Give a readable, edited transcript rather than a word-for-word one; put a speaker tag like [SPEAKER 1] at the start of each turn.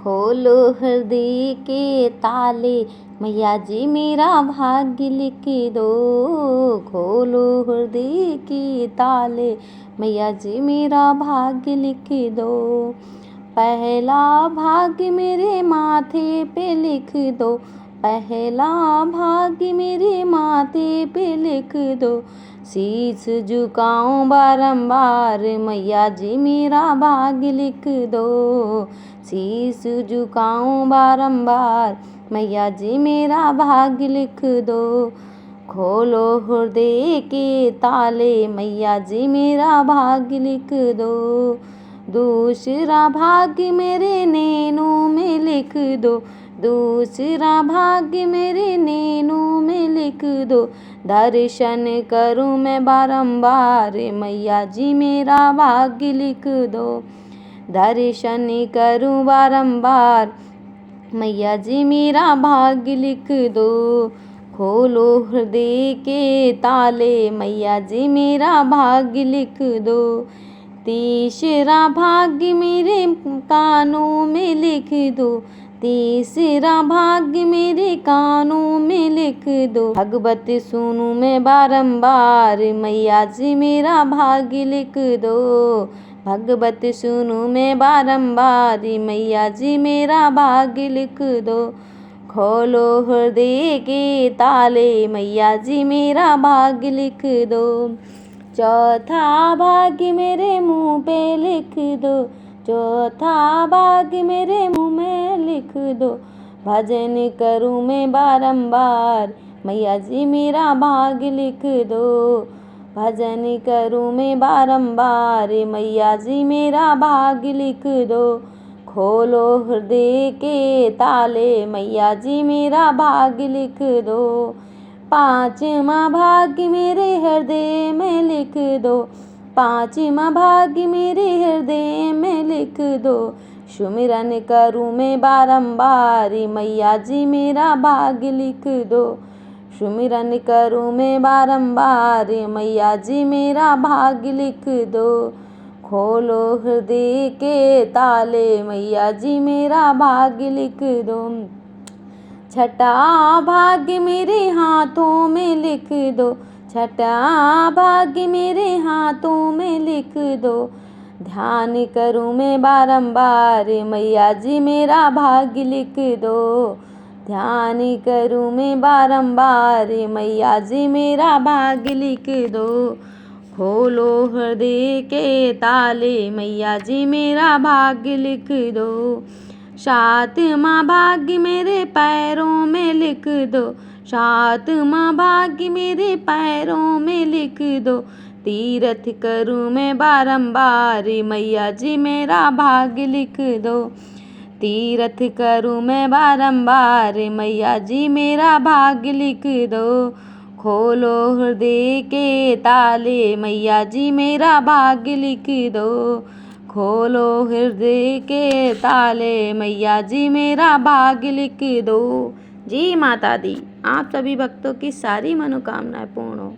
[SPEAKER 1] खोलो हृदय के ताले, मैया जी मेरा भाग्य लिख दो। खोलो हृदय के ताले, मैया जी मेरा भाग्य लिख दो। पहला भाग्य मेरे माथे पे लिख दो, पहला भाग्य मेरे माथे पे लिख दो। शीश झुकाऊं बारंबार, मैया जी मेरा भाग्य लिख दो। शीश झुकाऊं बारंबार, मैया जी मेरा भाग्य लिख दो। खोलो हृदय के ताले, मैया जी मेरा भाग्य लिख दो। दूसरा भाग्य मेरे नैनों में लिख दो, दूसरा भाग्य मेरे नैनों में लिख दो। दर्शन करूं मैं बारंबार, मैया जी मेरा भाग्य लिख दो। दर्शन करूं बारंबार, मैया जी मेरा भाग्य लिख दो। खोलो हृदय के ताले, मैया जी मेरा भाग्य लिख दो। तीसरा भाग्य मेरे कानों में लिख दो, तीसरा भाग्य मेरे कानों में लिख दो। भगवत सुनूं मैं बारंबार, मैया जी मेरा भाग्य लिख दो। भगवत सुनूं मैं बारंबार, मैया जी मेरा भाग्य लिख दो। खोलो हृदय के ताले, मैया जी मेरा भाग्य लिख दो। चौथा भाग्य मेरे मुँह पे लिख दो, चौथा भाग्य मेरे मुँह में लिख दो। भजन करूं मैं बारंबार, मैया जी मेरा भाग्य लिख दो। भजन करूं मैं बारंबार, मैया जी मेरा भाग्य लिख दो। खोलो हृदय के ताले, मैया जी मेरा भाग्य लिख दो। पांचवा भाग्य मेरे हृदय में लिख दो, पांचवा भाग्य मेरे हृदय में लिख दो। सुमिरन करूं मैं बारंबार, मैया जी मेरा भाग्य लिख दो। सुमिरन करूं मैं बारंबार, मैया जी मेरा भाग्य लिख दो। खोलो हृदय के ताले, मैया जी मेरा भाग्य लिख दो। छठा भाग्य मेरे हाथों में लिख दो, छठा भाग्य मेरे हाथों में लिख दो। ध्यान करूं मैं बारंबार, मैया जी मेरा भाग्य लिख दो। ध्यान करूं मैं बारंबार, मैया जी मेरा भाग्य लिख दो। खोलो हृदय के ताले, मैया जी मेरा भाग्य लिख दो। सातवां भाग्य मेरे पैरों में लिख दो, सातवां भाग्य मेरे पैरों में लिख दो। तीर्थ करूं मैं बारंबार, मैया जी मेरा भाग्य लिख दो। तीर्थ करूं मैं बारंबार, मैया जी मेरा भाग्य लिख दो। खोलो हृदय के ताले, मैया जी मेरा भाग्य लिख दो। खोलो हृदय के ताले, मैया जी मेरा भाग्य लिख दो। जी माता दी, आप सभी भक्तों की सारी मनोकामनाएं पूर्ण हो।